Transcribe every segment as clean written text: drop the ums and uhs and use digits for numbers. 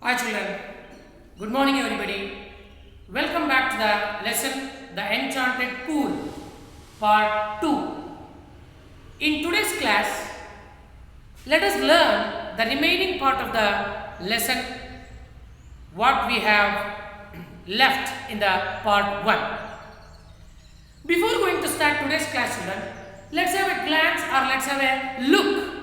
Hi children, good morning everybody. Welcome back to the lesson The Enchanted Pool Part 2. In today's class, let us learn the remaining part of the lesson what we have left in the part 1. Before going to start today's class children, let's have a glance or let's have a look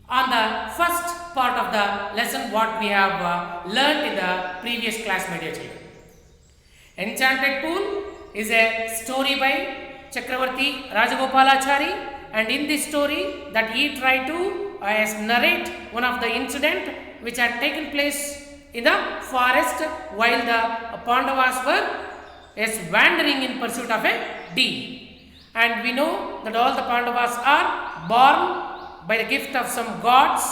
on the first part of the lesson what we have learned in the previous class, my dear children. Enchanted Pool is a story by Chakravarti Rajagopalachari, and in this story that he tried to narrate one of the incident which had taken place in the forest while the Pandavas were wandering in pursuit of a deer. And we know that all the Pandavas are born by the gift of some gods.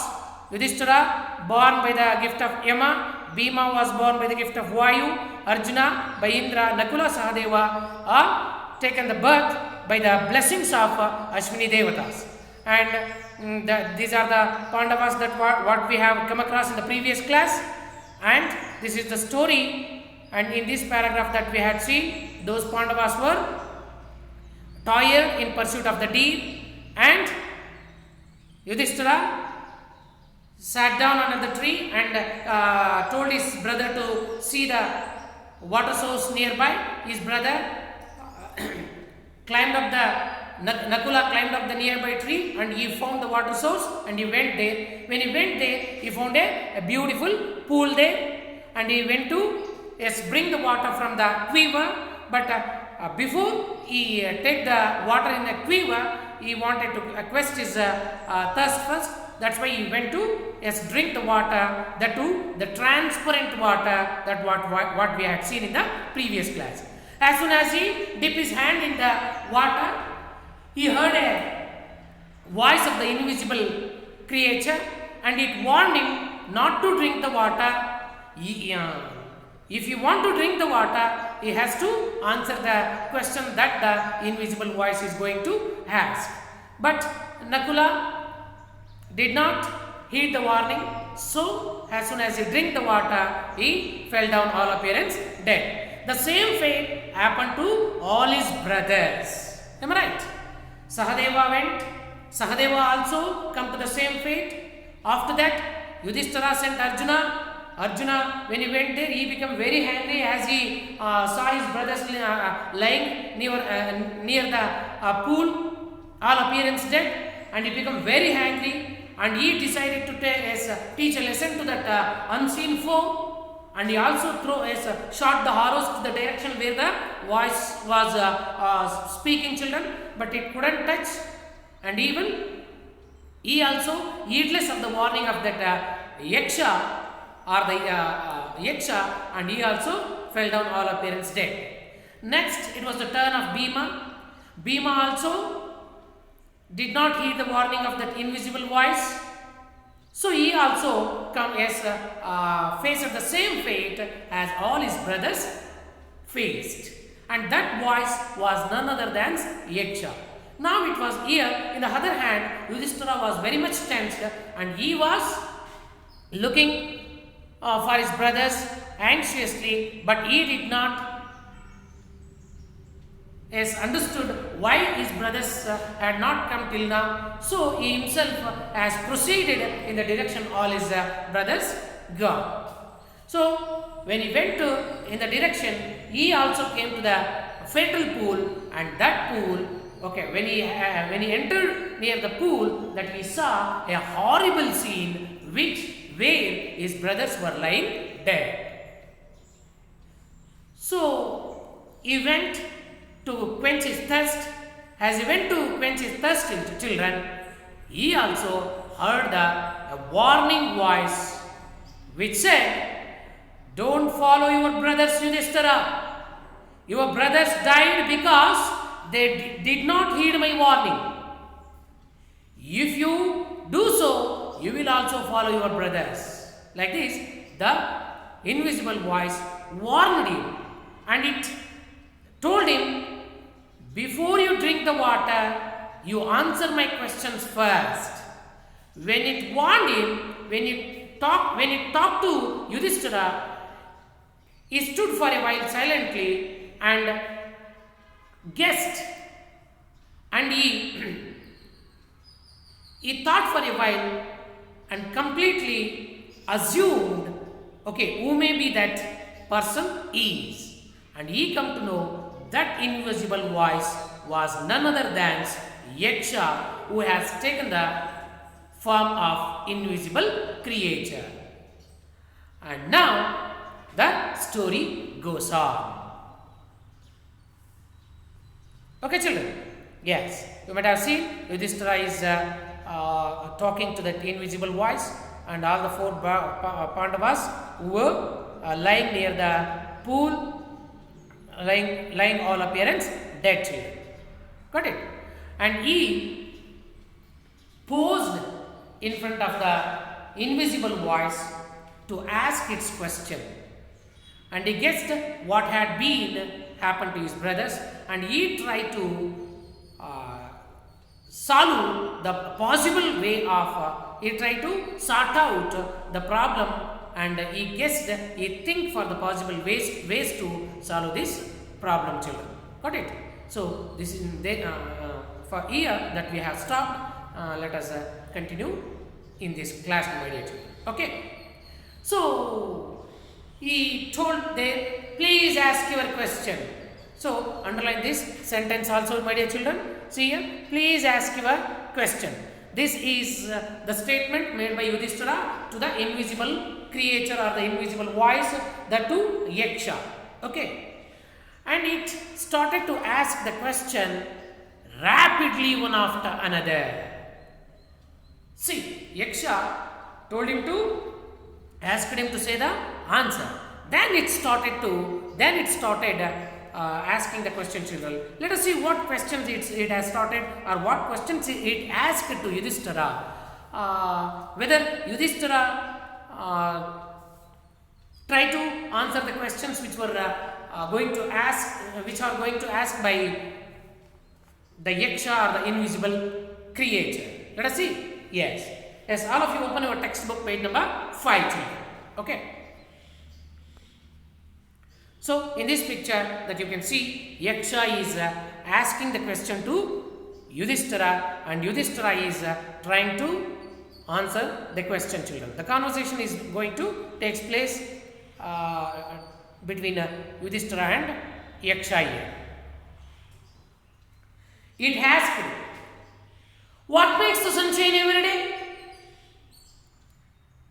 Yudhishthira born by the gift of Yama, Bhima was born by the gift of Vayu, Arjuna by Indra, Nakula, Sahadeva are taken the birth by the blessings of Ashwini Devatas. And these are the Pandavas that what we have come across in the previous class, and this is the story. And in this paragraph that we had seen, those Pandavas were tired in pursuit of the deer, and Yudhishthira sat down under the tree and told his brother to see the water source nearby. His brother climbed up the Nakula climbed up the nearby tree and he found the water source and he went there. When he went there, he found a beautiful pool there, and he went to bring the water from the quiver. But before he take the water in the quiver, he wanted to quench his thirst first. That's why he went to drink the water, that too the transparent water, that what we had seen in the previous class. As soon as he dipped his hand in the water, he heard a voice of the invisible creature, and it warned him not to drink the water. If you want to drink the water, he has to answer the question that the invisible voice is going to ask. But Nakula did not heed the warning, so as soon as he drank the water, he fell down, all appearance dead. The same fate happened to all his brothers. Am I right? Sahadeva went. Sahadeva also come to the same fate. After that, Yudhishthira sent Arjuna. Arjuna, when he went there, he became very angry as he saw his brothers lying near the pool, all appearance dead, and he became very angry, and he decided to teach a lesson to that unseen foe, and he also shot the arrows to the direction where the voice was speaking, children, but it couldn't touch, and even he also, heedless of the warning of that Yaksha, and he also fell down, all appearance dead. Next, it was the turn of Bhima. Bhima also did not heed the warning of that invisible voice, so he also faced the same fate as all his brothers faced, and that voice was none other than Yaksha. Now it was here. In the other hand, Yudhishthira was very much tensed, and he was looking for his brothers anxiously, but he did not understood why his brothers had not come till now. So he himself has proceeded in the direction all his brothers gone. So when he went in the direction, he also came to the fatal pool, and that pool, when he entered near the pool, that he saw a horrible scene where his brothers were lying dead. So he went to quench his thirst. As he went to quench his thirst, children, he also heard a warning voice which said, "Don't follow your brothers, Yudhishthira. Your brothers died because they did not heed my warning. If you do so, you will also follow your brothers." Like this, the invisible voice warned him, and it told him, "Before you drink the water, you answer my questions first." When it warned him, when it when it talked to Yudhishthira, he stood for a while silently and guessed, and he thought for a while and completely assumed, okay, who may be that person is, and he come to know that invisible voice was none other than Yaksha, who has taken the form of invisible creature. And now the story goes on. Okay, children? Yes, you might have seen Yudhishthira is talking to that invisible voice, and all the four Pandavas who were lying near the pool, lying all appearance dead children. Got it? And he posed in front of the invisible voice to ask its question, and he guessed what had been happened to his brothers, and he tried to solve the possible way of he tried to sort out the problem, and he guessed, he think for the possible ways to solve this problem children. Got it? So this is for here that we have stopped. Let us continue in this class, my dear children. Okay. So he told them, please ask your question. So underline this sentence also, my dear children. See here, please ask your question. This is the statement made by Yudhishthira to the invisible creature or the invisible voice, that to Yaksha. Okay. And it started to ask the question rapidly one after another. See, Yaksha told him to, asked him to say the answer. Then it started asking the question children. Let us see what questions it has started, or what questions it asked to Yudhishthira. Whether Yudhishthira try to answer the questions which were which are going to ask by the Yaksha or the invisible creature. Let us see. Yes. Yes, all of you open your textbook page number 5 children. Okay. So in this picture that you can see, Yaksha is asking the question to Yudhishthira, and Yudhishthira is trying to answer the question children. The conversation is going to take place between Yudhishthira and Yaksha here. It has to. What makes the sun shine every day?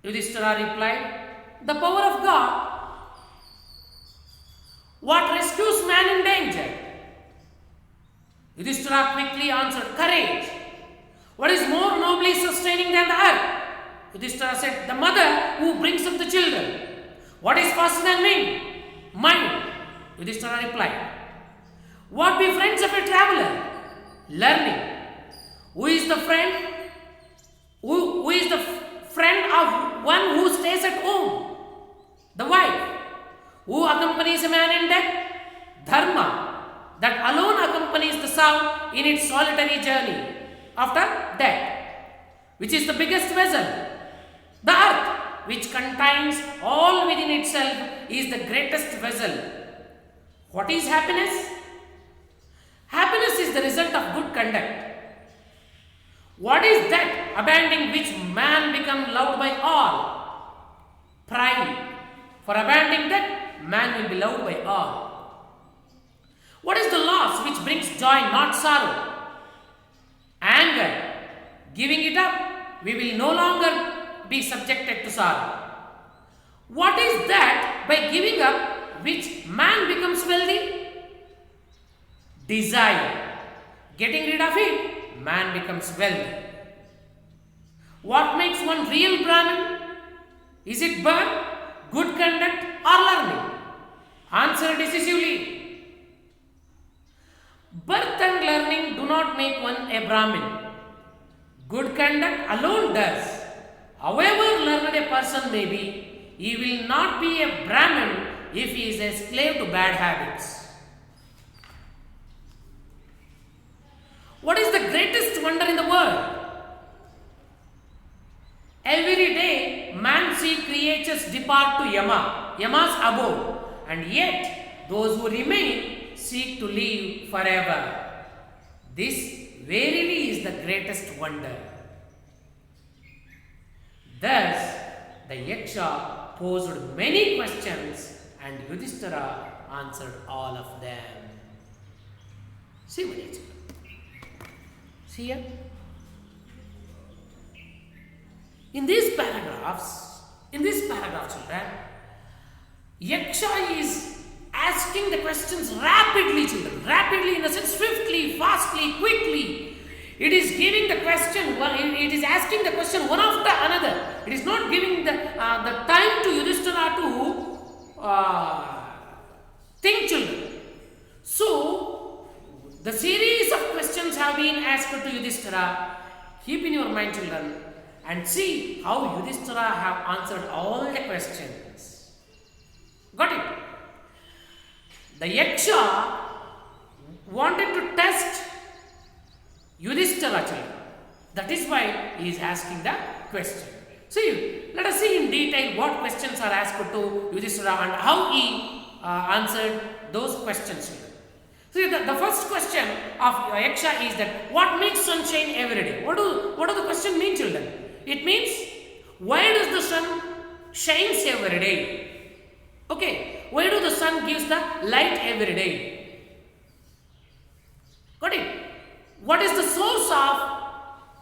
Yudhishthira replied, the power of God. What rescues man in danger? Yudhishthira quickly answered, courage. What is more nobly sustaining than the earth? Yudhishthira said, the mother who brings up the children. What is faster than wind? Mind. Yudhishthira replied, what befriends of a traveler? Learning. Who is the friend? Who is the friend of one who stays at home? The wife. Who accompanies a man in death? Dharma. That alone accompanies the soul in its solitary journey after death. Which is the biggest vessel? The earth, which contains all within itself, is the greatest vessel. What is happiness? Happiness is the result of good conduct. What is that abandoning which man become loved by all? Pride. For abandoning that, man will be loved by all. What is the loss which brings joy, not sorrow? Anger. Giving it up, we will no longer be subjected to sorrow. What is that by giving up which man becomes wealthy? Desire. Getting rid of it, man becomes wealthy. What makes one real Brahmin? Is it birth, good conduct, or learning? Answer decisively. Birth and learning do not make one a Brahmin. Good conduct alone does. However learned a person may be, he will not be a Brahmin if he is a slave to bad habits. What is the greatest wonder in the world? Every day, man see creatures depart to Yama's abode, and yet those who remain seek to live forever. This verily is the greatest wonder. Thus, the Yaksha posed many questions, and Yudhishthira answered all of them. See what it is. See here? In these paragraphs, children, Yaksha is asking the questions rapidly, children. Rapidly in the sense swiftly, fastly, quickly. It is giving the question, it is asking the question one after another. It is not giving the time to Yudhishthira to think, children. So, the series of questions have been asked to Yudhishthira. Keep in your mind, children, and see how Yudhishthira have answered all the questions. Got it? The Yaksha wanted to test Yudhishthira, children. That is why he is asking the question. See, let us see in detail what questions are asked to Yudhishthira and how he answered those questions, children. See, the first question of Yaksha is that what makes sun shine every day? What do the question mean, children? It means why does the sun shines every day? Okay, why do the sun gives the light every day? Got it? What is the source of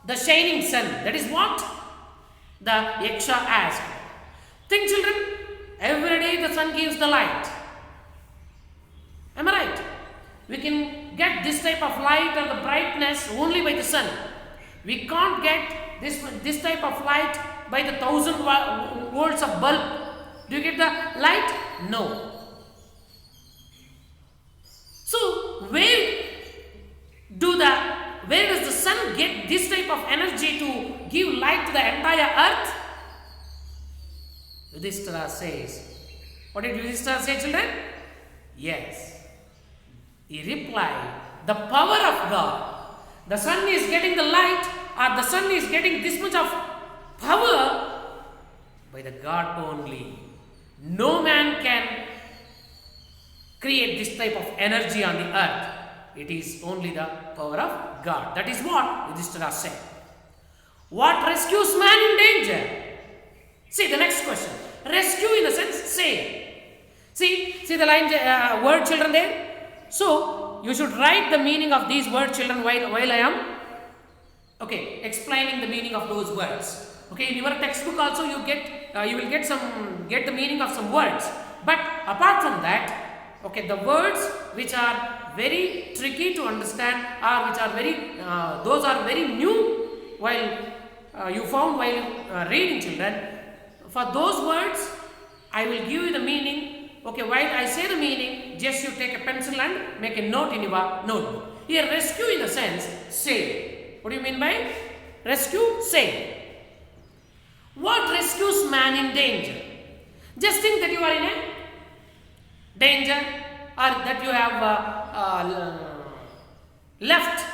the shining sun? That is what the Yaksha asked. Think, children, every day the sun gives the light. Am I right? We can get this type of light or the brightness only by the sun. We can't get this type of light by the 1000 volts of bulb. Do you get the light? No. So, where does the sun get this type of energy to give light to the entire earth? Yudhishthira says. What did Yudhishthira say, children? Yes. He replied, the power of God. The sun is getting the light, or the sun is getting this much of power by the God only. No man can create this type of energy on the earth. It is only the power of God. That is what Yudhishthira said. What rescues man in danger? See the next question. Rescue in the sense save. See the line word, children, there. So you should write the meaning of these words, children, while I am explaining the meaning of those words. Okay, in your textbook also you will get the meaning of some words. But apart from that, the words which are very tricky to understand or which are those are very new while you found while reading, children. For those words, I will give you the meaning. While I say the meaning, just you take a pencil and make a note in your notebook. Here, rescue in the sense save. What do you mean by rescue? Save. What rescues man in danger? Just think that you are in a danger, or that you have left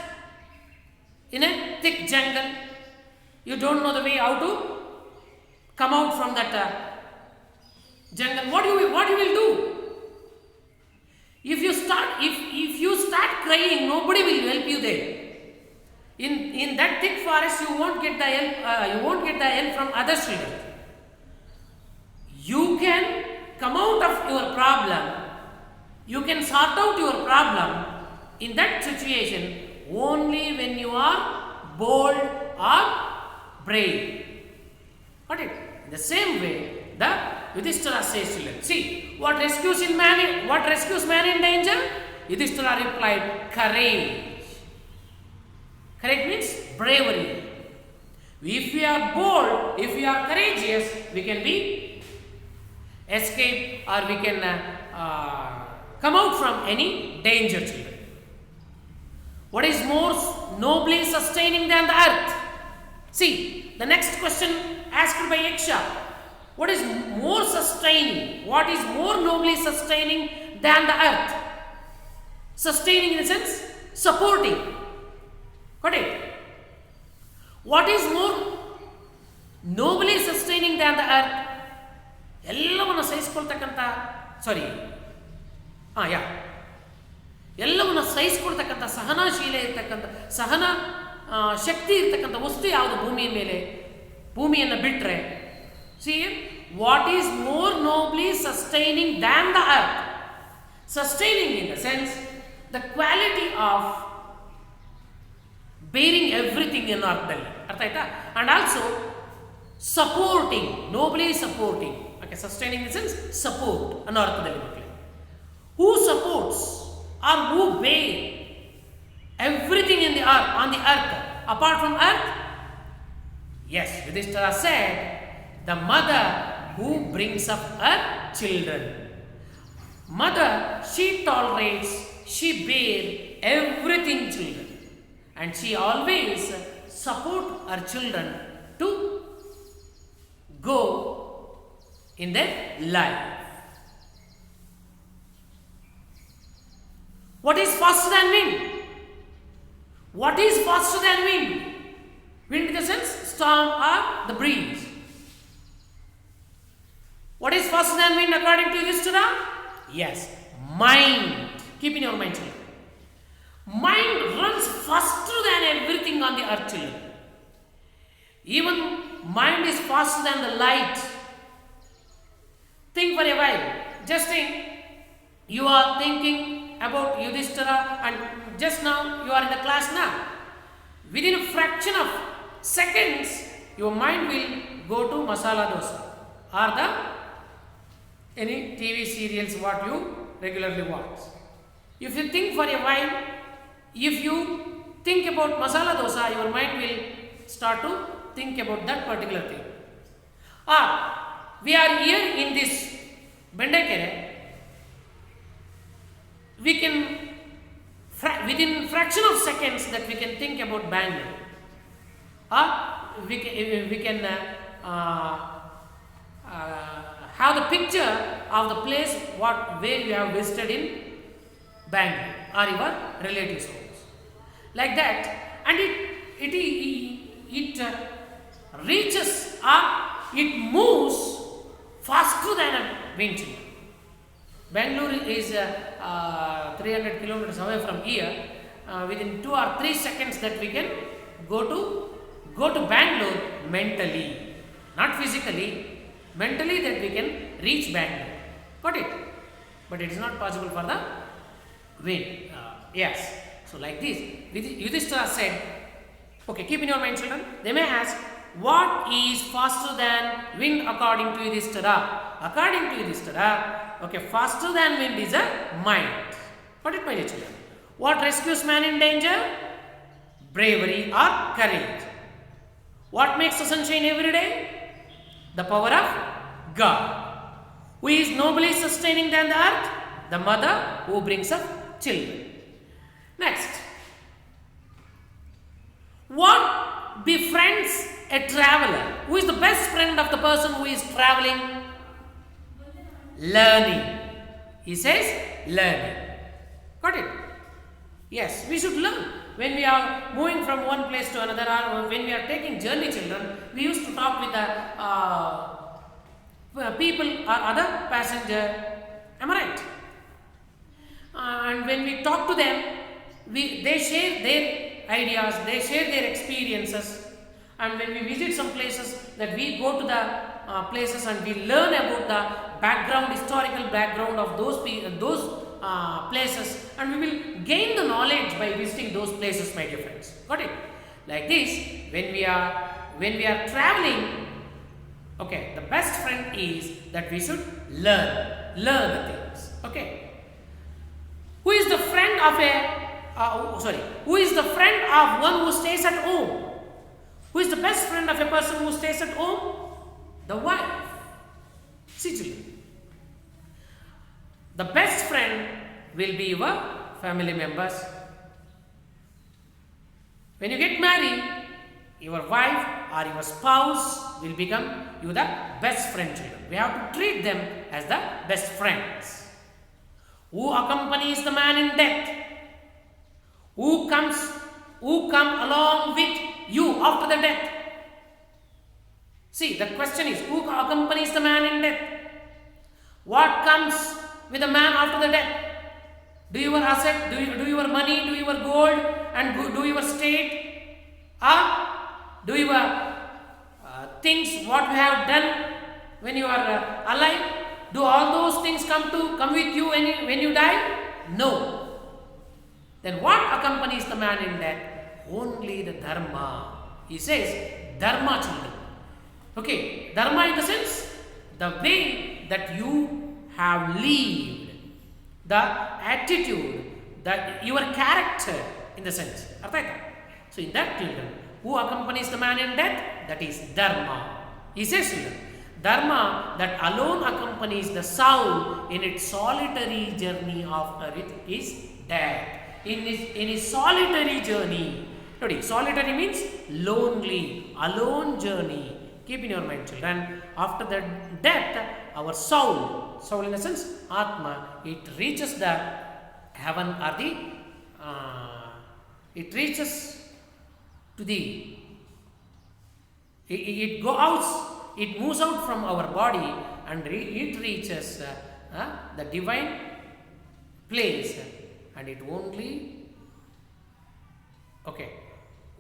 in a thick jungle. You don't know the way how to come out from that jungle. What you will do? If you start crying, nobody will help you there. In that thick forest, you won't get the help. You won't get the help from others, children. You can come out of your problem. You can sort out your problem in that situation only when you are bold or brave. Got it? In the same way, the Yudhishthira says, children, see what rescues man in danger? Yudhishthira replied, courage. Courage means bravery. If we are bold, if we are courageous, we can be escape, or we can come out from any danger, children. What is more nobly sustaining than the earth? See, the next question asked by Yaksha. What is more sustaining? What is more nobly sustaining than the earth? Sustaining in the sense supporting. Got it? What is more nobly sustaining than the earth. ಎಲ್ಲವನ್ನು ಸಹಿಸ್ಕೊಳ್ತಕ್ಕಂಥ ಎಲ್ಲವನ್ನು ಸಹಿಸ್ಕೊಳ್ತಕ್ಕಂಥ ಸಹನಾಶೀಲೆ ಇರ್ತಕ್ಕಂಥ ಸಹನ ಶಕ್ತಿ ಇರ್ತಕ್ಕಂಥ ವಸ್ತು ಯಾವುದು ಭೂಮಿಯ ಮೇಲೆ? ಭೂಮಿಯನ್ನು ಬಿಟ್ಟರೆ see what is more nobly sustaining than the earth? Sustaining in the sense the quality of bearing everything ಅನ್ನೋ ಅರ್ಥದಲ್ಲಿ, ಅರ್ಥ ಆಯ್ತಾ? And also supporting, nobly supporting. Okay, sustaining in the sense support ಅನ್ನೋ ಅರ್ಥದಲ್ಲಿ ಮಕ್ಕಳೇ. ಹೂ ಸಪೋರ್ಟ್ಸ್ ಆರ್ ಹೂ ಬೇರ್ everything in the earth, on the earth, apart from earth? Yes, Yudhishthira said, the mother who brings up her children. Mother, she tolerates, she bears everything children, and she always support her children to go in their life. What is faster than wind? What is faster than wind? Wind in the sense storm or the breeze. What is faster than wind according to Yudhishthira? Yes, mind. Keep in your mind, children. Mind runs faster than everything on the earth, children. Even mind is faster than the light. Think for a while. Just think. You are thinking about Yudhishthira, and just now you are in the class now. Within a fraction of seconds, your mind will go to masala dosa or the any TV serials what you regularly watch. If you think for a while, if you think about masala dosa, your mind will start to think about that particular thing. We are here in this Bendekere. We can within fraction of seconds that we can think about Bangalore, or we can have the picture of the place where we have visited in Bangalore or your relatives' homes, like that, and it reaches or it moves faster than a wind. Bangalore is 300 kilometers away from here. Within 2 or 3 seconds that we can go to Bangalore mentally, not physically, mentally that we can reach Bangalore. Got it? But it is not possible for the wind. Yes. So like this, Yudhishthira said, okay, keep in your mind, children. They may ask, what is faster than wind according to Yudhishthira? According to Yudhishthira, okay, faster than wind is a mind. Got it, my dear children? What rescues man in danger? Bravery or courage. What makes the sun shine every day? The power of God. Who is nobly sustaining than the earth? The mother who brings up children. Next. What befriends a traveler? Who is the best friend of the person who is traveling? Learning. He says learning. Got it? Yes, we should learn. When we are moving from one place to another, or when we are taking journey, children, we used to talk with the people or other passenger. Am I right? And when we talk to them, they share their ideas, they share their experiences. And when we visit some places, that we go to the places and we learn about the background, historical background of those places, and we will gain the knowledge by visiting those places, my dear friends. Got it? Like this, when we are traveling, okay, the best friend is that we should learn the things. Okay. Who is the friend of who is the friend of one who stays at home? Who is the best friend of a person who stays at home? The wife. See, children. The best friend will be your family members. When you get married, your wife or your spouse will become you the best friend, children. We have to treat them as the best friends. Who accompanies the man in death? Who come along with you after the death? See, the question is, who accompanies the man in death? What comes with the man after the death? Do your asset, do your money, do your gold, and do your state, or do your things what you have done when you are alive? Do all those things come with you when you die? No. Then what accompanies the man in death? Only the dharma. He says dharma, children. Okay, dharma in the sense the way that you have lived, the attitude, your character in the sense. So in that, children, who accompanies the man in death? That is dharma. He says, children, dharma that alone accompanies the soul in its solitary journey after it is dead. In his solitary journey. Today, solitary means lonely, alone journey. Keep in your mind, children, after the death, our soul in the sense, Atma, it reaches the heaven or the, it reaches to the, it goes, it moves out from our body and it reaches the divine place, and it only,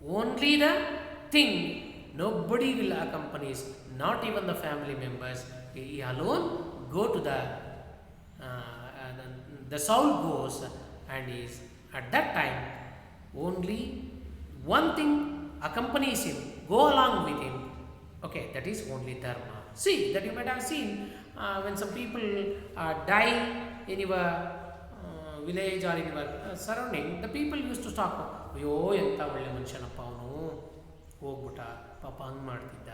only the thing, nobody will accompany, not even the family members. He alone go to the soul goes, and is at that time only one thing accompanies him, go along with him. That is only dharma. See, that you might have seen when some people die in your village or in your surrounding, the people used to talk, ಅಯ್ಯೋ ಎಂಥ ಒಳ್ಳೆ ಮನುಷ್ಯನಪ್ಪ ಅವನು, ಹೋಗ್ಬಿಟ್ಟ ಪಾಪ ಹಂಗೆ ಮಾಡ್ತಿದ್ದ,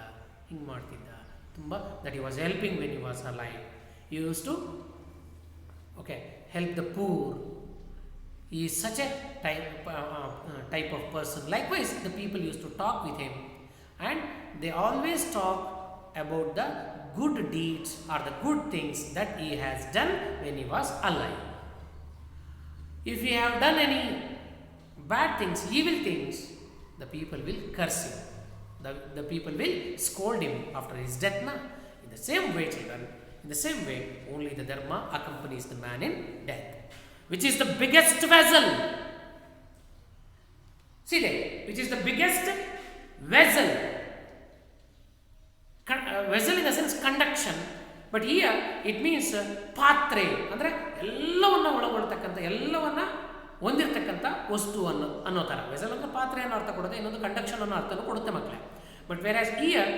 ಹಿಂಗೆ ಮಾಡ್ತಿದ್ದ, ತುಂಬ that he was helping when he was alive. He used to help the poor. He is such a type of person. Likewise, the people used to talk with him, and they always talk about the good deeds or the good things that he has done when he was alive. If he have done any bad things, evil things, the people will curse him. The people will scold him after his death. In the same way, children, in the same way, only the dharma accompanies the man in death. Which is the biggest vessel? See there, which is the biggest vessel? Vessel in the sense conduction, but here it means patre, ಅಂದರೆ ಎಲ್ಲವನ್ನ ಒಳಗೊಳ್ತಕ್ಕಂಥ, ಎಲ್ಲವನ್ನ ಹೊಂದಿರತಕ್ಕಂಥ ವಸ್ತು ಅನ್ನೋ ಥರ. Vessel ಅಂದರೆ ಪಾತ್ರೆ ಅನ್ನೋ ಅರ್ಥ ಕೊಡುತ್ತೆ, ಇನ್ನೊಂದು ಕಂಡಕ್ಷನ್ ಅನ್ನೋ ಅರ್ಥನೂ ಕೊಡುತ್ತೆ ಮಕ್ಕಳೇ. ಬಟ್ ವೆರಾಸ್ ಹಿಯರ್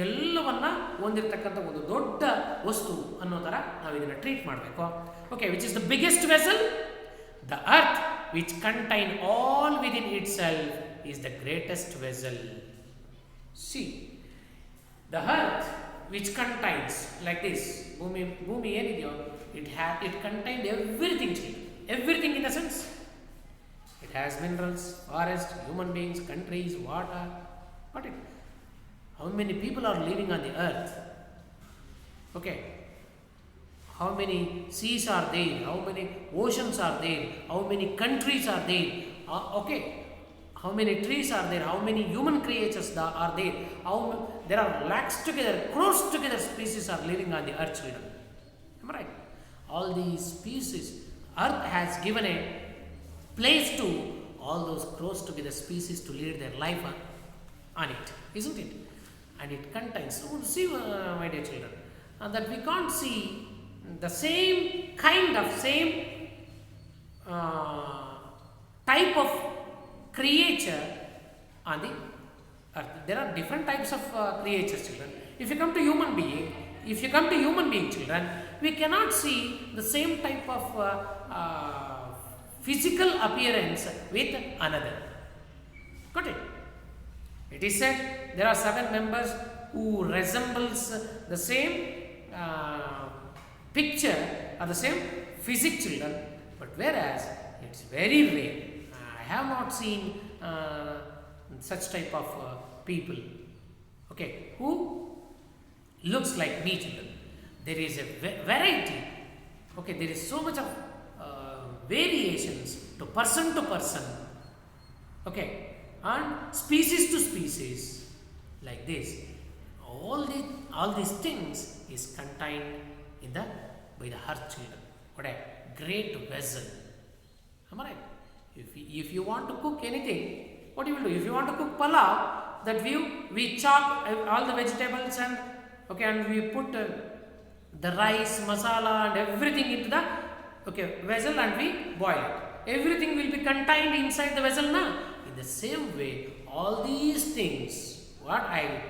ಎಲ್ಲವನ್ನ ಹೊಂದಿರತಕ್ಕಂಥ ಒಂದು ದೊಡ್ಡ ವಸ್ತು ಅನ್ನೋ ಥರ ನಾವು ಇದನ್ನು ಟ್ರೀಟ್ ಮಾಡಬೇಕು. Which is the biggest vessel? The earth which contain all within it self is the greatest vessel. C, the earth which contains like this, ಭೂಮಿ ಏನಿದೆಯೋ it contained everything in the sense. It has minerals, forest, human beings, countries, water. But how many people are living on the earth? How many seas are there? How many oceans are there? How many countries are there? How many trees are there? How many human creatures are there? There are lakhs together, crores together species are living on the earth, children. Am I right? All these species, earth has given a place to all those crores together species to lead their life on it, isn't it? And it contains, see my dear children, that we can't see the same type of creature on the earth. There are different types of creatures, children. If you come to human being, children, we cannot see the same type of physical appearance with another. Got it? It is said there are 7 members who resembles the same picture or the same physique, children, but whereas it's very rare. I have not seen such type of people who looks like me, children. There is a variety. There is so much of variations to person, and species to species, like this. all these things is contained in the by the earth, children. What a great vessel. Am I right? If you want to cook anything, what you will do? If you want to cook palav, that we chop all the vegetables and and we put the rice, masala and everything into the vessel and we boil it. Everything will be contained inside the vessel now. In the same way, all these things what I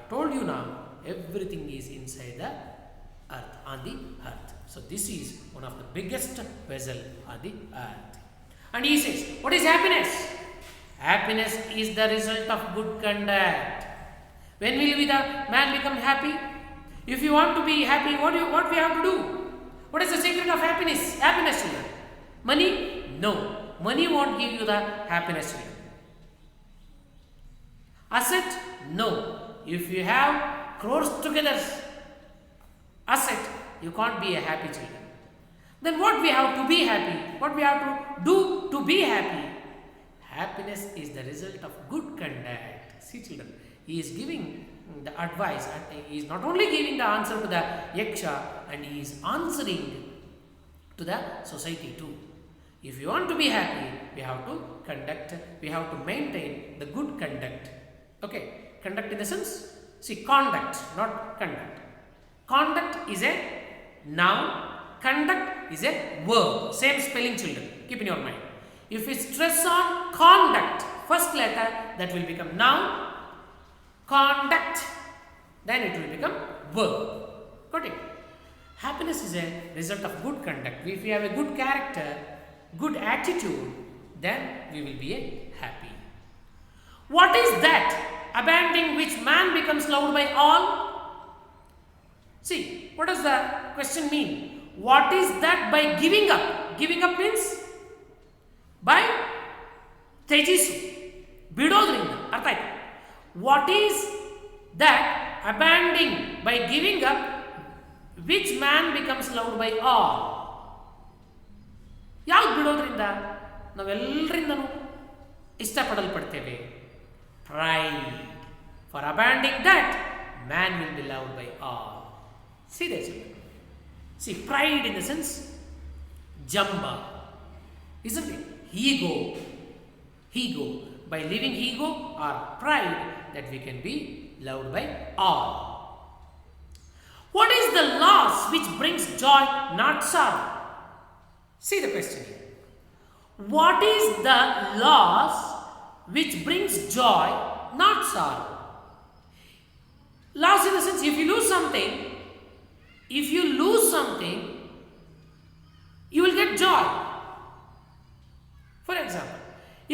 told you now, everything is inside the earth, on the earth. So this is one of the biggest vessel on the earth. And he says, what is happiness? Happiness is the result of good conduct. When will the man become happy? If you want to be happy, what we have to do? What is the secret of happiness? Happiness, children. Money? No. Money won't give you the happiness, children. Asset? No. If you have crores together asset, you can't be a happy children. Then what we have to be happy? What we have to do to be happy? Happiness is the result of good conduct. See, children, he is giving the advice, and he is not only giving the answer to the yaksha, and he is answering to the society too. If you want to be happy, we have to we have to maintain the good conduct. Conduct in the sense, see, conduct, not conduct. Conduct is a noun, conduct is a verb. Same spelling, children. Keep in your mind. If we stress on conduct, first letter, that will become noun. Conduct, then it will become verb. Got it? Happiness is a result of good conduct. If we have a good character, good attitude, then we will be happy. What is that abandoning which man becomes loved by all? See, what does the question mean? What is that by giving up? Giving up means by tejisu, bidodrinda. Artha aita? What is that abandoning by giving up which man becomes loved by all? ಯಾವ್ದು ಬಿಡೋದ್ರಿಂದ ನಾವೆಲ್ಲರಿಂದನೂ ಇಷ್ಟಪಡಲ್ಪಡ್ತೇವೆ? Pride. For abandoning that, man will be loved by all. See this. See, pride in the sense, jamba, isn't it? Ego. By living ego or pride, that we can be loved by all. What is the loss which brings joy, not sorrow? See the question here. What is the loss which brings joy, not sorrow? Loss in the sense, if you lose something, you will get joy. For example,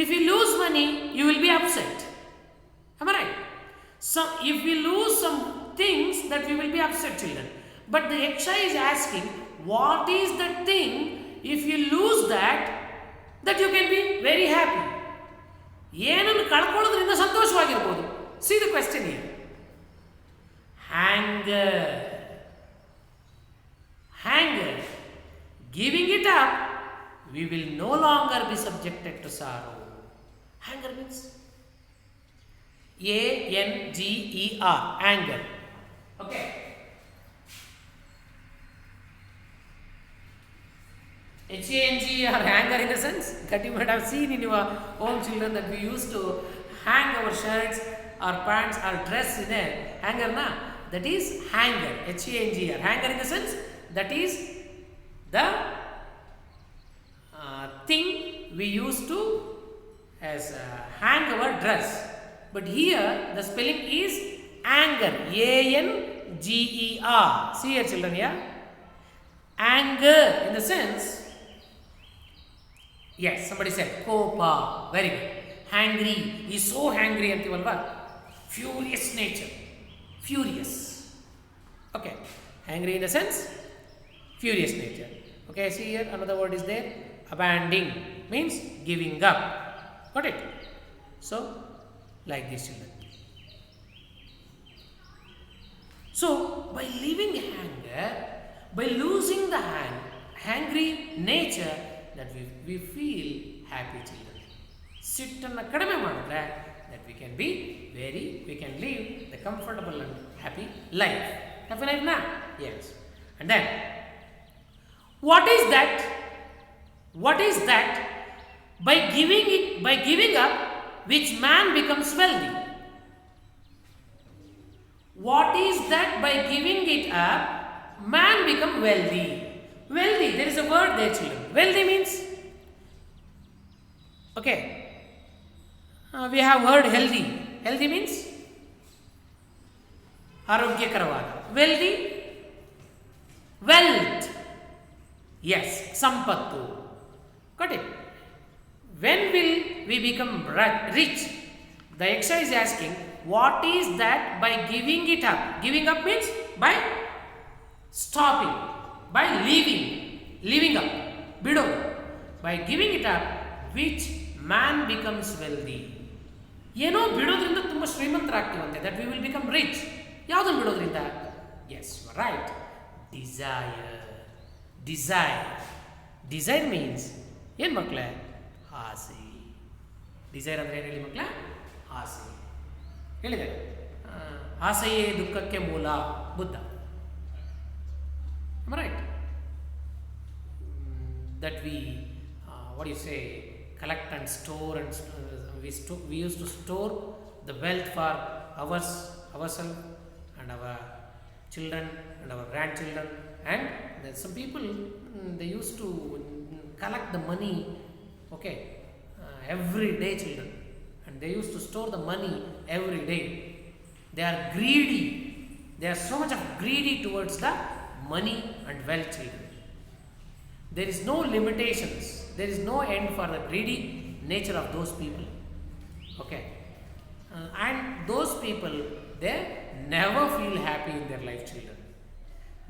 if you lose money, you will be upset. Am I right? So, if we lose some things, that we will be upset, children. But the Yaksha is asking, what is the thing, if you lose that you can be very happy? ಏನನ್ನು ಕಳ್ಕೊಳ್ಳೋದ್ರಿಂದ ಸಂತೋಷವಾಗಿರ್ಬೋದು. See the question here. Anger. Giving it up, we will no longer be subjected to sorrow. Anger means A-N-G-E-R. Anger. Okay. H-A-N-G-E-R. Anger in the sense that you might have seen in your home, children, that we used to hang our shirts or pants or dress in a hanger. That is hanger. H-A-N-G-E-R. Hanger in the sense, that is the thing we used to as hang our dress. But here the spelling is anger. A-N-G-E-R. See here, children, here. Anger in the sense, yes, somebody said kopa. Very good. Angry. He is so angry antivalva. Furious nature. Furious. Okay. Angry in the sense, furious nature. Okay, see here, another word is there. Abandoning means giving up. Got it? So, like this, children. So, by leaving anger, by losing the angry nature, that we feel happy, children. Sittana kadame madidre, that we can we can live the comfortable and happy life. Definitely now? Yes. And then, what is that? What is that? By giving up, which man becomes wealthy. What is that? By giving it up, man become wealthy. Wealthy, there is a word there, children. Wealthy means, okay, we have heard healthy. Healthy means ಆರೋಗ್ಯಕರವಾದ. Wealthy, wealth. Yes, sampattu. Got it? When will we become rich? The exercise is asking, what is that by giving it up? Giving up means by stopping, by leaving up, bido. By giving it up, which man becomes wealthy. ಏನೋ ಬಿಡೋದ್ರಿಂದ ತುಂಬ ಶ್ರೀಮಂತರಾಗ್ತೀವಂತೆ, that we will become rich. ಯಾವುದನ್ನು ಬಿಡೋದ್ರಿಂದ? Yes, you are right. Desire means ಏನು ಮಕ್ಕಳೇ? ಆಸೆ. Desire ಅಂದರೆ ಏನು ಹೇಳಿ ಮಕ್ಕಳೇ? ಆಸೆ. ಹೇಳಿದ್ದಾರೆ, ಆಸೆಯೇ ದುಃಖಕ್ಕೆ ಮೂಲ. Buddha. Right. That we what do you say, collect and store, and we used to store the wealth for ourselves and our children and our grandchildren, and some people they used to collect the money, okay, every day, children, and they used to store the money every day. They are greedy. They are so much of greedy towards the money and wealth, children. There is no limitations. There is no end for the greedy nature of those people. Okay. And those people, they never feel happy in their life, children.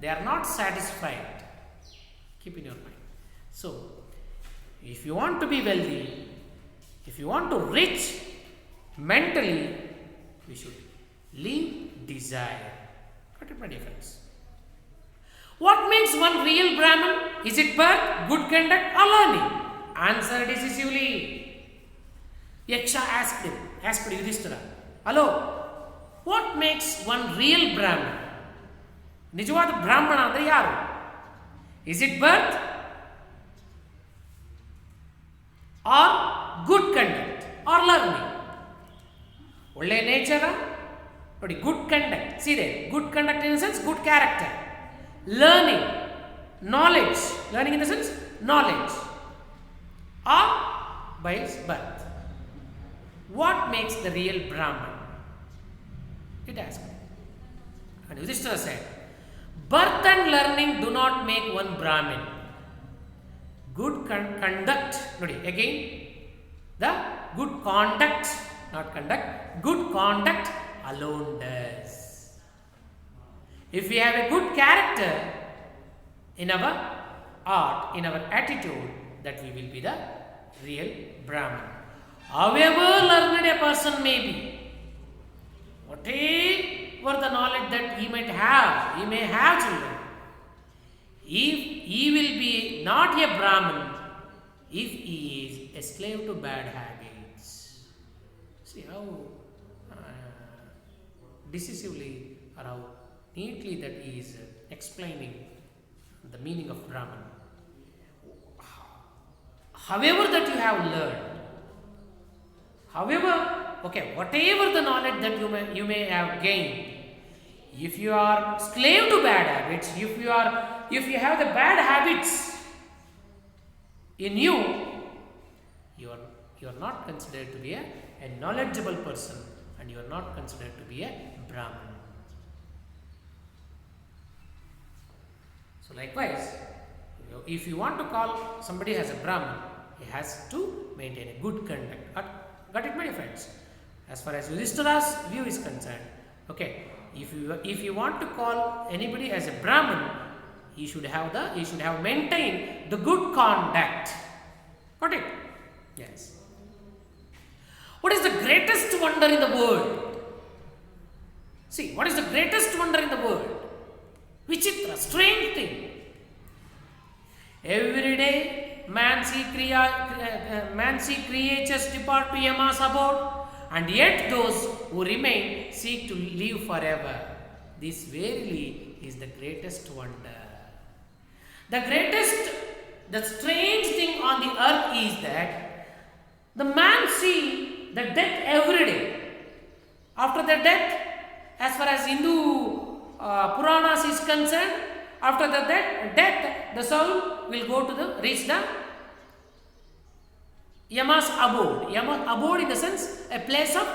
They are not satisfied. Keep in your mind. So, if you want to be wealthy, if you want to rich mentally, we should leave desire. Got it, my dear friends? What makes one real Brahmin? Is it birth, good conduct, or learning? Answer decisively. Yaksha asked Yudhishthira, hello, what makes one real Brahmin? ನಿಜವಾದ ಬ್ರಾಹ್ಮಣ ಅಂದರೆ ಯಾರು? Is it birth or good conduct or learning? ಒಳ್ಳೆ nature ನೋಡಿ, good conduct. See there, good conduct in the sense good character. Learning, knowledge. Learning in the sense knowledge. Or by his birth. What makes the real Brahman? It asked. And Yudhishthira said, birth and learning do not make one Brahmin. Good conduct, again, the good conduct, not conduct, good conduct alone does. If we have a good character in our art, in our attitude, that we will be the real Brahman. However learned a person may be, whatever the knowledge that he may have, children, if he will be not a Brahman, if he is a slave to bad habits. See how decisively or how neatly that he is explaining the meaning of Brahman. However that you have learned, whatever the knowledge that you may have gained, if you are slave to bad habits, if you have the bad habits in you, you are not considered to be a knowledgeable person, and you are not considered to be a Brahman. So likewise, if you want to call somebody as a Brahman, he has to maintain a good conduct. Got it, my friends? As far as Yudhishthira's view is concerned, okay, if you want to call anybody as a Brahman, he should have maintained the good conduct. Got it? Yes. What is the greatest wonder in the world? See, what is the greatest wonder in the world? Vichitra, strange thing. Every day, man see creatures depart to Yama's abode, and yet those who remain seek to live forever. This verily is the greatest wonder. The strange thing on the earth is that the man see the death every day. After the death, as far as Hindu Puranas is concerned, after the death, the soul will go to reach the Yama's abode. Yama's abode in the sense a place of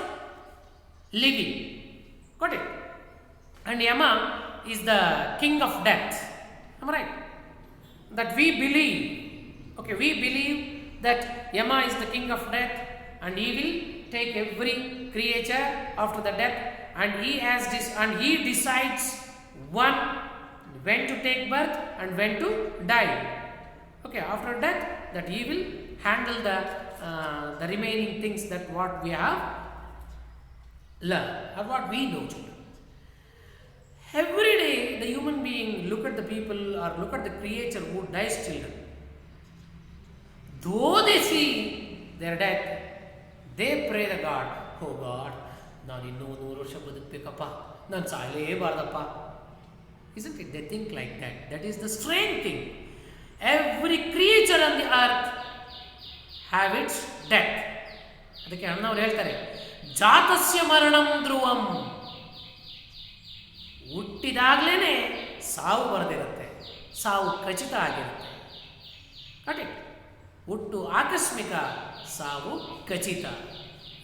living. Got it? And Yama is the king of death. Am I right? That we believe. Okay, we believe that Yama is the king of death and he will take every creature after the death, and he has this, and he decides when to take birth and when to die. Okay, after death, that he will handle the remaining things, that what we have learned or what we know, children. Every day the human being look at the people or look at the creature who dies, children. Though they see their death, they pray the God, oh God, ನಾನು ಇನ್ನೂ 100 ವರ್ಷ ಬದುಕಬೇಕಪ್ಪ, ನಾನು ಸಾಯಲೇಬಾರ್ದಪ್ಪ. Isn't it? They think like that. That is the strange thing. Every creature on the earth have its death. ಅದಕ್ಕೆ ಅಣ್ಣವ್ರು ಹೇಳ್ತಾರೆ, ಜಾತಸ್ಯ ಮರಣಂ ಧ್ರುವಂ. ಹುಟ್ಟಿದಾಗಲೇ ಸಾವು ಬರೆದಿರುತ್ತೆ, ಸಾವು ಖಚಿತ ಆಗಿರುತ್ತೆ. Cut it. ಹುಟ್ಟು ಆಕಸ್ಮಿಕ, ಸಾವು ಖಚಿತ.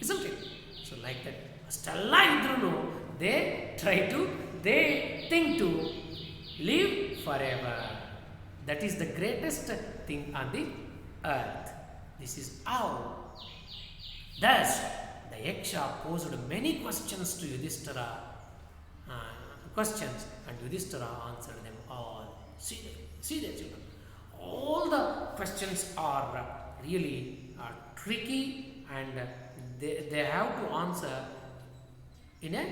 Isn't it? So like that, ಅಷ್ಟೆಲ್ಲ ಇದ್ರೂ they think to live forever. That is the greatest thing on the earth. This is how. Thus, the Yaksha posed many questions to Yudhishthira, and Yudhishthira answered them all. See there, children. All the questions are really tricky, and they have to answer in a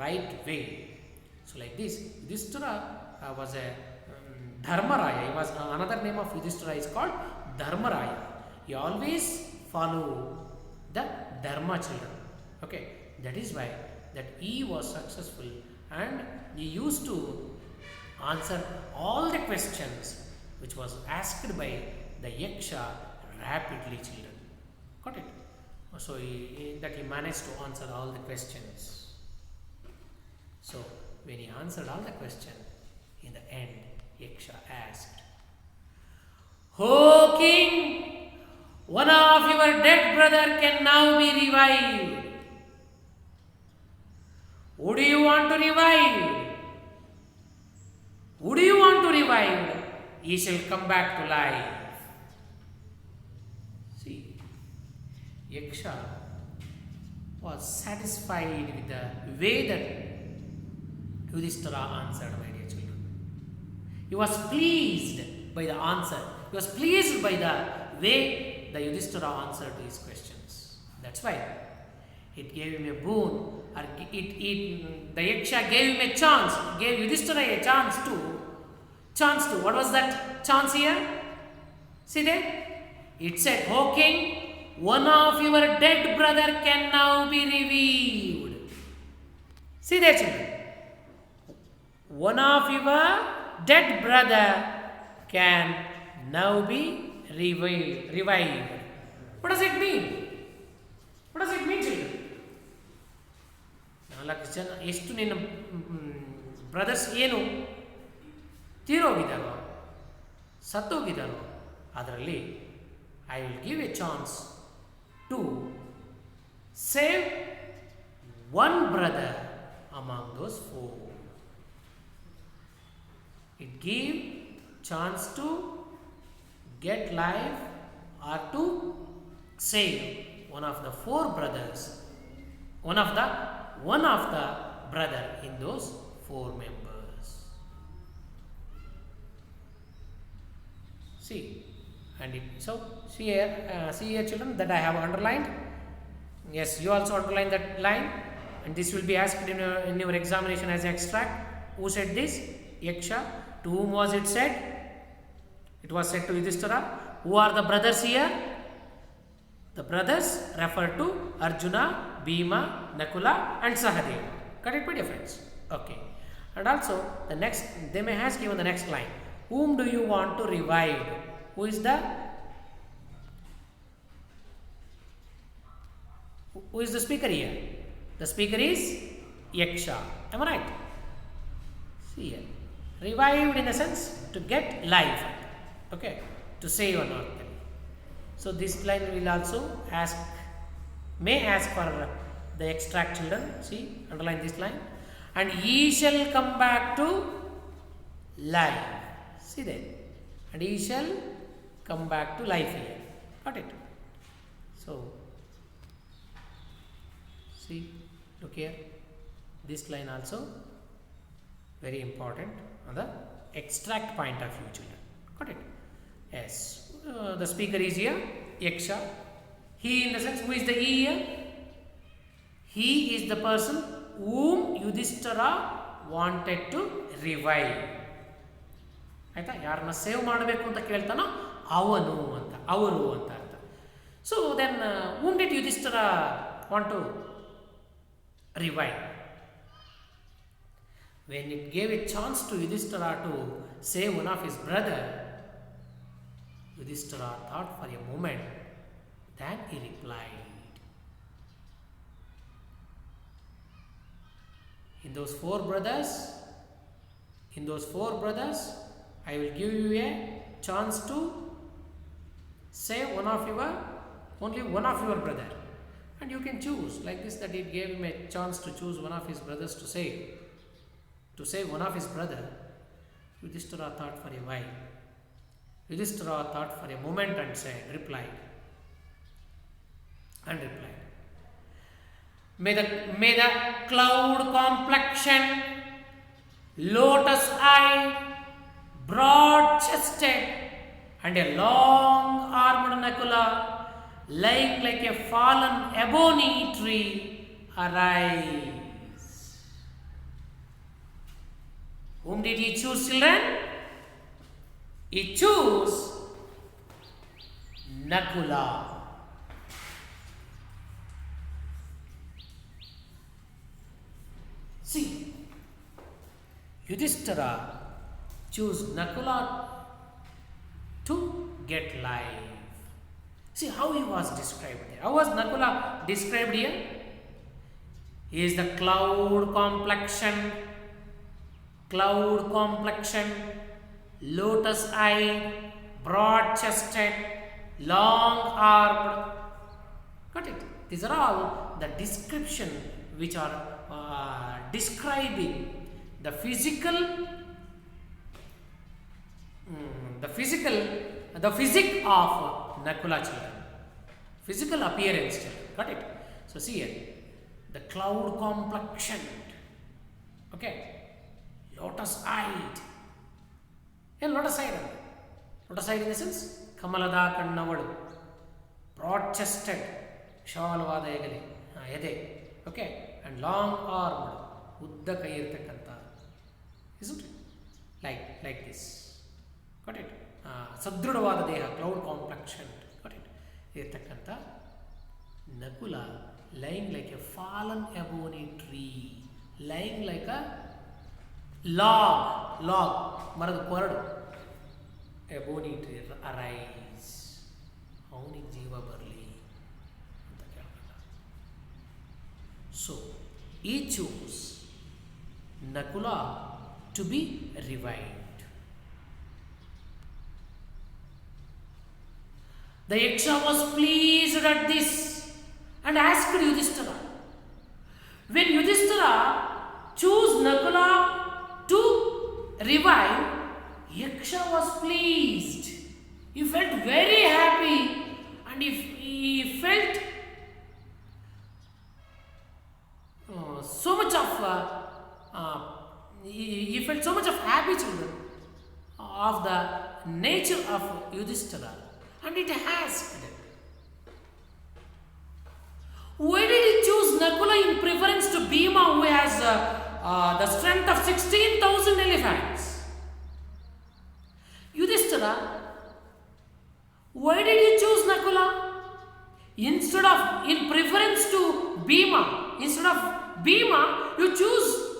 right way. So like this, Yudhishthira was a Dharmaraya. He was another name of Yudhishthira is called Dharmaraya. He always follow the Dharma, children. Okay, that is why that he was successful, and he used to answer all the questions which was asked by the Yaksha rapidly, children. Got it? So he managed to answer all the questions. So when he answered all the questions, in the end, Yaksha asked, "O king, one of your dead brother can now be revived. Would you want to revive? Would you want to revive? He shall come back to life." See, Yaksha was satisfied with the way that Yudhishthira answered, my dear children. He was pleased by the answer. He was pleased by the way the Yudhishthira answered his questions. That's why it gave him a boon, or the Yaksha gave him a chance, gave Yudhishthira a chance to, what was that chance here? See there? It said, "O king, one of your dead brother can now be revived." See there, children? One of your dead brother can now be revived. What does it mean? What does it mean, children? 4 ಜನ ಎಷ್ಟು ನಿನ್ನ brothers ಏನು ತೀರೋಗಿದ್ದಾರೋ, ಸತ್ತೋಗಿದ್ದಾರೋ, ಅದರಲ್ಲಿ I will give a chance to save one brother among those 4. It gives chance to get life or to save one of the 4 brothers, one of the brother in those 4 members. See, and see here, children, that I have underlined. Yes, you also underline that line, and this will be asked in your examination as extract. Who said this? Yaksha. To whom was it said? It was said to Yudhishthira. Who are the brothers here? The brothers refer to Arjuna, Bhima, Nakula and Sahadeva. Got it, my dear friends? Okay. And also the next, they may ask you in the next line, whom do you want to revive? Who is the speaker here? The speaker is Yaksha. Am I right? See here. Revived in a sense to get life. Okay. To save an earth. So this line will also ask, may ask for the extract children. See, underline this line. And ye shall come back to life. See there. And ye shall come back to life here. Got it? So, see, look here. This line also very important on the extract point of view, children. Got it? Yes. The speaker is here, Yaksha. He, in the sense, who is the he here? He is the person whom Yudhishthira wanted to revive. ಆಯ್ತಾ, ಯಾರನ್ನ save ಮಾಡಬೇಕು ಅಂತ ಕೇಳ್ತಾನೋ ಅವನು ಅಂತ, ಅವರು ಅಂತ ಅರ್ಥ. So then whom did Yudhishthira want to revive? When it gave a chance to Yudhishthira to save one of his brother, Yudhishthira thought for a moment, then he replied. In those four brothers, I will give you a chance to save only one of your brother. And you can choose, like this, that it gave him a chance to choose one of his brothers to save one of his brother. Yudhishthira thought for a while. Yudhishthira thought for a moment and replied. May the cloud complexion, lotus eye, broad chested, and a long armed Nakula, lying like a fallen ebony tree, arise. Whom did he choose, children? He chose Nakula. See, Yudhishthira chose Nakula to get life. See how he was described there. How was Nakula described here? He is the cloud complexion, lotus eye, broad chested, long armed. Got it? These are all the description which are describing the physique of Nakula children, physical appearance children. Got it? So see here, the cloud complexioned, okay, lotus eyed. Yeah, lotus eyed in the sense, Kamalada kannavalu, broad chested, Shavalvada ede, okay, and long armed, Udda kai irtakanta. Isn't it? Like this. Got it? Sadrudavada deha, cloud complexion. Got it? Irtakanta. Nakula lying like a fallen ebony tree. Lying like a log. Maradu koradu. Ebony tree. Arise. Avni jiva barli. So, he chose Nakula to be revived. The Yaksha was pleased at this and asked Yudhishthira. When Yudhishthira chose Nakula to revive, Yaksha was pleased. He felt very happy and he felt so much of happy children of the nature of Yudhishthira, and it asked, why did he choose Nakula in preference to Bhima, who has the strength of 16,000 elephants? Yudhishthira, why did he choose Nakula? In preference to Bhima, instead of Bhima, you choose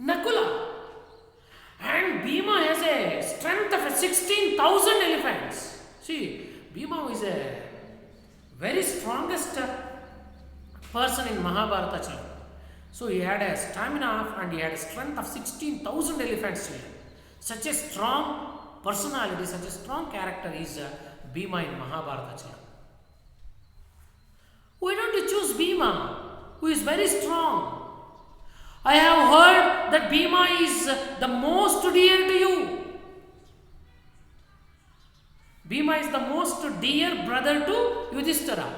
Nakula. And Bhima has a strength of 16,000 elephants. See, Bhima is a very strongest person in Mahabharata children. So he had a stamina and he had a strength of 16,000 elephants children. Such a strong personality, such a strong character is Bhima in Mahabharata children. Why don't you choose Bhima, who is very strong? I have heard that Bhima is the most dear to you. Bhima is the most dear brother to Yudhishthira.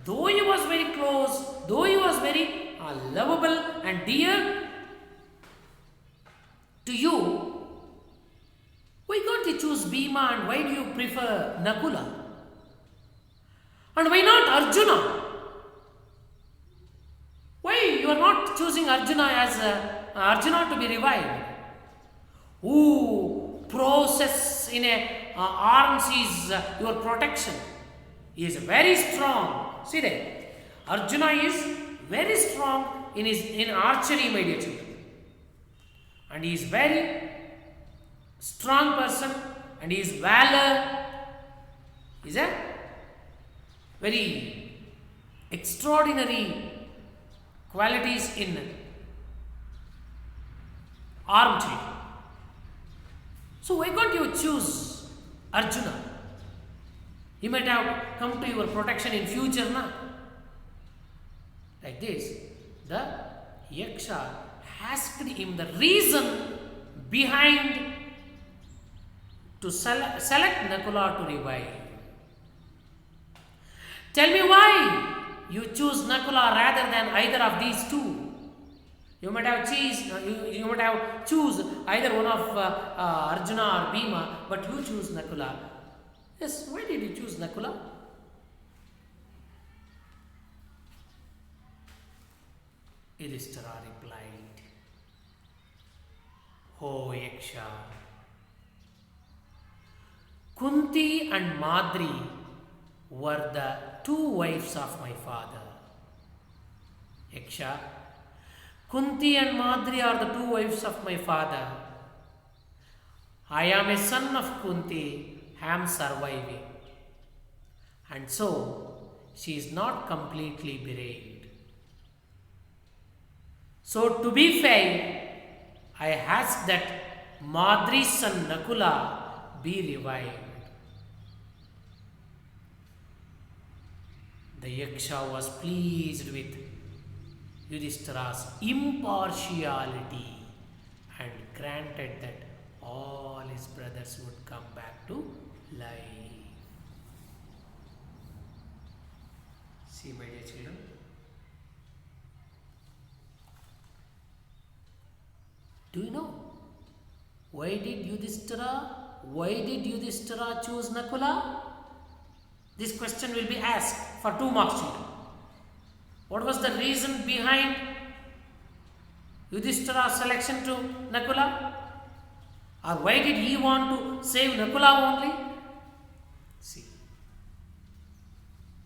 Though he was very close, though he was very lovable and dear to you, why can't you choose Bhima and why do you prefer Nakula? And why not Arjuna? Why you are not choosing Arjuna as Arjuna to be revived? Who process in a arms is your protection. He is very strong. See there, Arjuna is very strong in archery, my dear children, and he is very strong person, and his valor is a very extraordinary qualities in archery. So why can't you choose Arjuna? He might have come to your protection in future, na? Like this, the Yaksha asked him the reason behind to select Nakula to revive. Tell me why you choose Nakula rather than either of these two. You might have choose either one of Arjuna or Bhima, but you choose Nakula. Yes, why did you choose Nakula? Yudhishthira replied, "O Yaksha, Kunti and Madri were the two wives of my father." Yaksha, Kunti and Madri are the two wives of my father. I am a son of Kunti, I am surviving. And so, she is not completely bereaved. So, to be fair, I ask that Madri's son Nakula be revived. The Yaksha was pleased with Yudhishthira's impartiality and granted that all his brothers would come back to life. See, my dear children, do you know why did Yudhishthira choose Nakula? This question will be asked for 2 marks, children. What was the reason behind Yudhishthira's selection to Nakula? Or why did he want to save Nakula only?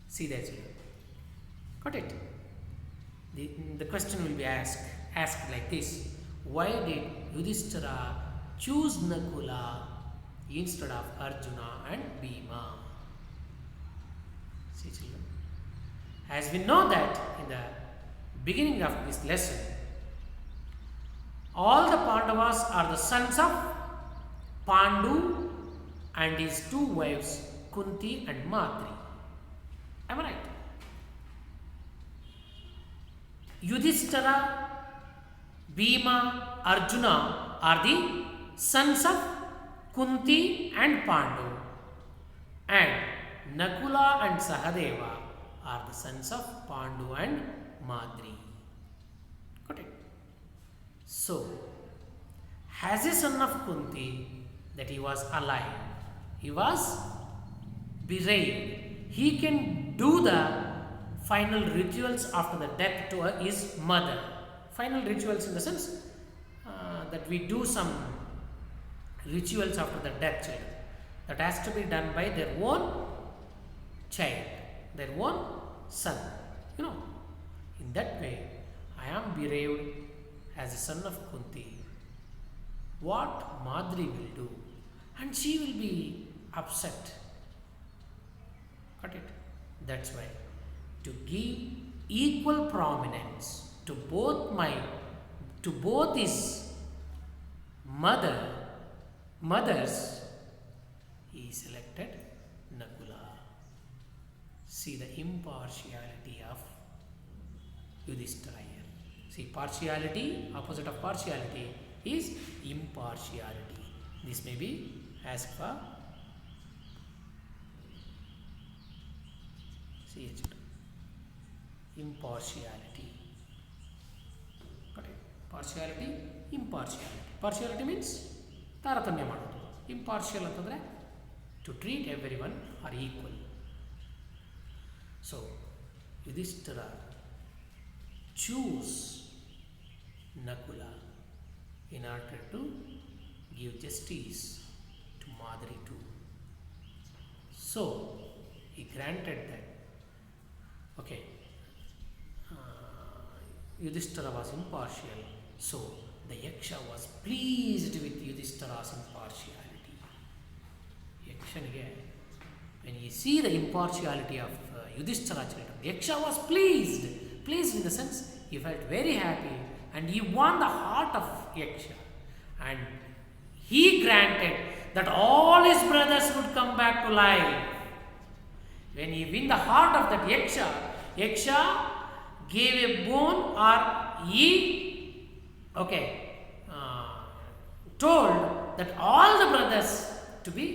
See that, children. Got it? The question will be asked like this. Why did Yudhishthira choose Nakula instead of Arjuna and Bhima? See, children. As we know that in the beginning of this lesson, all the Pandavas are the sons of Pandu and his 2 wives Kunti and Madri. Am I right? Yudhishthira, Bhima, Arjuna are the sons of Kunti and Pandu, and Nakula and Sahadeva are the sons of Pandu and Madri. Got it? So, as a son of Kunti, that he was alive, he was bereaved. He can do the final rituals after the death to his mother. Final rituals in the sense that we do some rituals after the death child. That has to be done by their own child. their own son. You know, in that way, I am bereaved as a son of Kunti. What Madri will do? And she will be upset. Got it? That's why to give equal prominence to both his mothers, he selected Nakula. See the impartiality of Yudhishthira here. See, partiality, opposite of partiality is impartiality. This may be asked for. See it. Impartiality. Got it? Partiality, impartiality. Partiality means ತಾರತಮ್ಯ ಮಾಡೋದು. Impartial ಅಂತಂದ್ರೆ to treat everyone are equal. So, Yudhishthira choose Nakula in order to give justice to Madri too. So, he granted that. Okay, Yudhishthira was impartial, so the Yaksha was pleased with Yudhishthira's impartiality. Yakshaniಗೆ, when you see the impartiality of Yudhishthira children, the Yaksha was pleased. Pleased in the sense he felt very happy and he won the heart of Yaksha. And he granted that all his brothers would come back to life. When he win the heart of that Yaksha gave a bone, or he told that all the brothers to be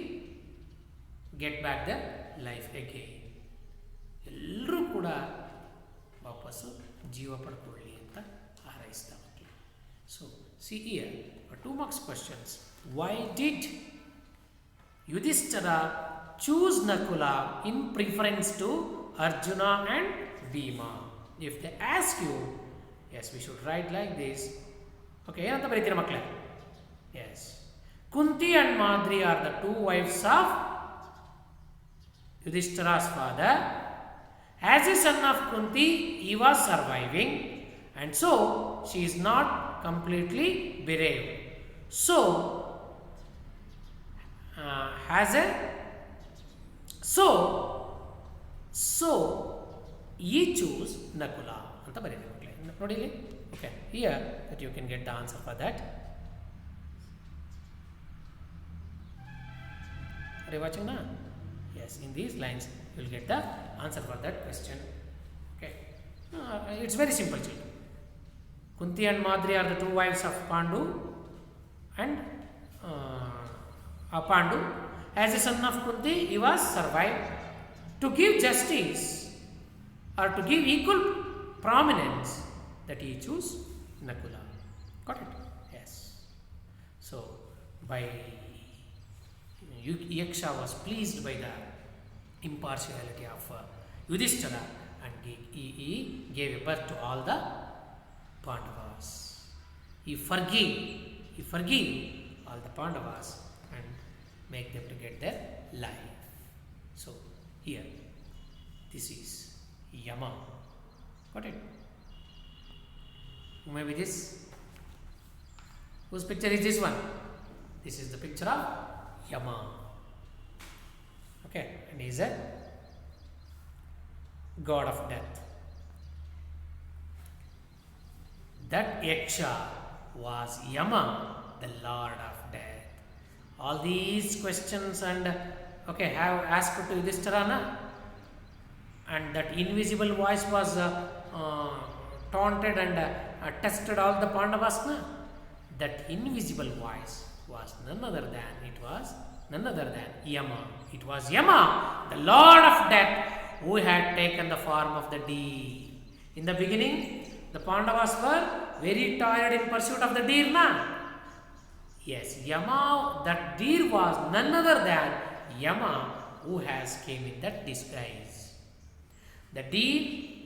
get back their life again. ಎಲ್ಲರೂ ಕೂಡ ವಾಪಸ್ಸು ಜೀವ ಪಡ್ಕೊಳ್ಳಿ ಅಂತ ಹಾರೈಸ್ತಾ ಹೋಗಿ. So see here, 2 marks questions. Why did Yudhishthira choose Nakula in preference to Arjuna and Bhima? If they ask you, yes, we should write like this. Okay, ಏನಂತ ಬರೀತೀರ ಮಕ್ಕಳೇ? Yes. Kunti and Madri are the 2 wives of Yudhishthira's father. As a son of Kunti, he was surviving, and so she is not completely bereaved. So, he choose Nakula. ಅಂತ ಬರೀರಿ ಮಕ್ಕಳೇ. ನೋಡಿ ಇಲ್ಲಿ. Okay, here that you can get the answer for that. Are you watching now? Yes, in these lines you will get the answer for that question. Okay, it's very simple, children. Kunti and Madri are the 2 wives of Pandu, and Pandu, as a son of Kunti, he was survived. To give justice or to give equal prominence, that he choose Nakula. Got it? Yes. So, by Yaksha was pleased by the impartiality of Yudhishthira, and he gave birth to all the Pandavas. He forgave all the Pandavas and make them to get their life. So here, this is Yama. Got it? Who may be this? Whose picture is this one? This is the picture of Yama. Okay, and he is a god of death. That Yaksha was Yama, the lord of death. All these questions and have asked to Yudhishthira, and that invisible voice was taunted and tested all the Pandavas. That invisible voice was none other than Yama. It was Yama, the lord of death, who had taken the form of the deer. In the beginning, the Pandavas were very tired in pursuit of the deer. Yes, Yama, that deer was none other than Yama, who has came in that disguise. The deer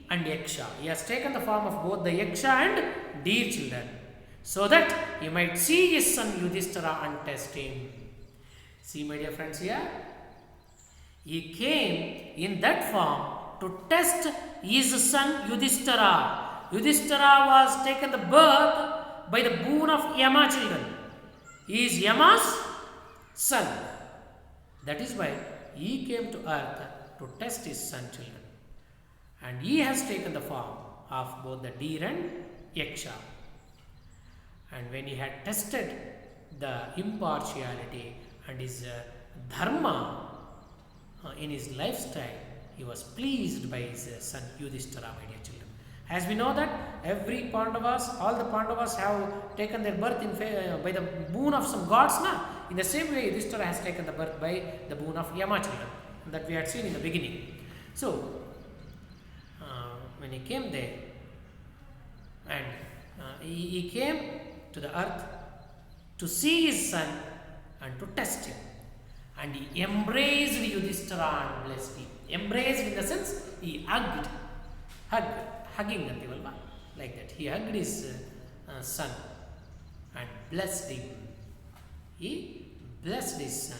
and Yaksha. He has taken the form of both the Yaksha and deer children, so that he might see his son Yudhishthira and test him. See, my dear friends, here he came in that form to test his son Yudhishthira. Yudhishthira was taken the birth by the boon of Yama children. He is Yama's son. That is why he came to earth to test his son children. And he has taken the form of both the deer and yaksha. And when he had tested the impartiality and his dharma in his lifestyle, he was pleased by his son Yudhishthira, my dear children. As we know that every Pandavas, all the Pandavas have taken their birth by the boon of some gods. In the same way, Yudhishthira has taken the birth by the boon of Yama children, that we had seen in the beginning. So, when he came there, and he came to the earth to see his son and to test him. And he embraced Yudhishthira and blessed him. Embraced in the sense, he hugging like that. He hugged his son and blessed him. He blessed his son.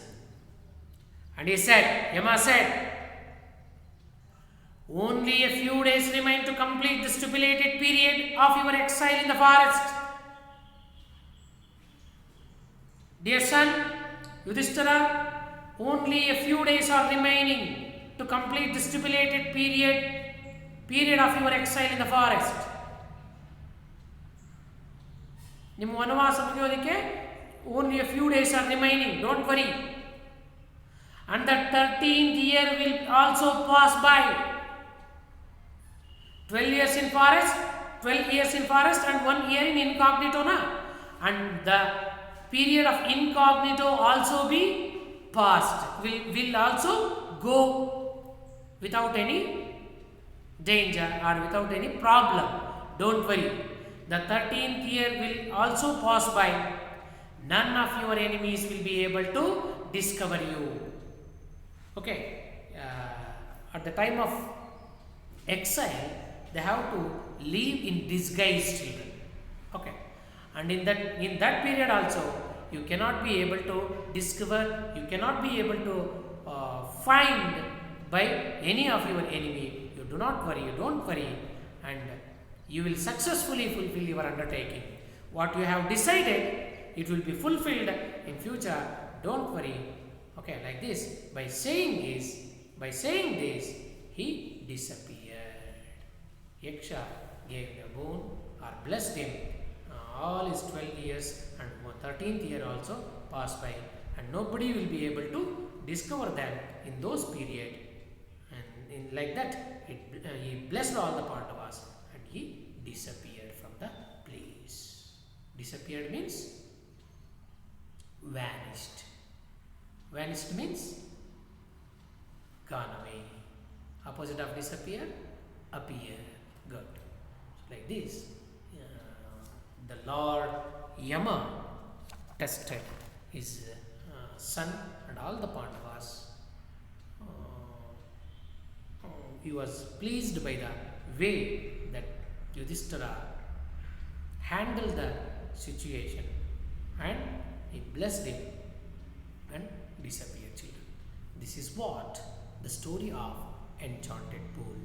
And he said, Yama said, only a few days remain to complete the stipulated period of your exile in the forest. Dear son, Yudhishthira, only a few days are remaining to complete the stipulated period of your exile in the forest. Only a few days are remaining, don't worry. And the 13th year will also pass by. 12 years in forest and 1 year in incognito. And the period of incognito also be passed, will also go without any danger or without any problem. Don't worry. The 13th year will also pass by. None of your enemies will be able to discover you. Okay. At the time of exile, they have to live in disguise, children. Okay. And in that period also, you cannot be able to discover, you cannot be able to find by any of your enemy. You do not worry, you don't worry, and you will successfully fulfill your undertaking. What you have decided, it will be fulfilled in future. Don't worry. Okay, like this. By saying this, he disappeared. Yaksha gave him a boon or blessed him. All his 12 years and 13th year also passed by, and nobody will be able to discover them in those period. And like that, he blessed all the Pandavas and he disappeared from the place. Disappeared means vanished. Vanished means gone away. Opposite of disappear, appear. Good. So like this, the Lord Yama tested his son and all the Pandavas. He was pleased by the way that Yudhishthira handled the situation, and he blessed him and disappeared, children. This is what the story of Enchanted Pool.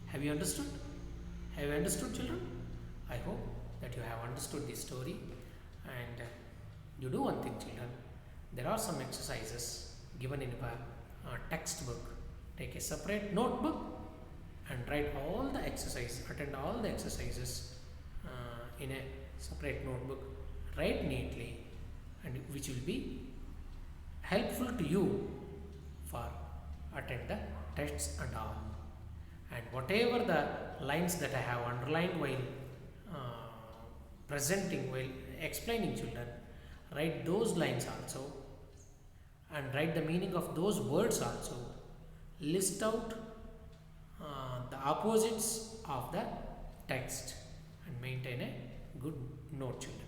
Have you understood? Have you understood, children? I hope that you have understood this story, and you do one thing, children. There are some exercises given in a textbook. Take a separate notebook and write all the exercises, attend all the exercises in a separate notebook. Write neatly, and which will be helpful to you for attend the tests and all. And whatever the lines that I have underlined while while explaining, children, write those lines also, and write the meaning of those words also. List out the opposites of the text and maintain a good note, children.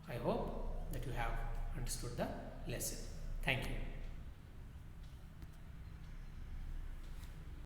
I hope that you have understood the lesson. Thank you.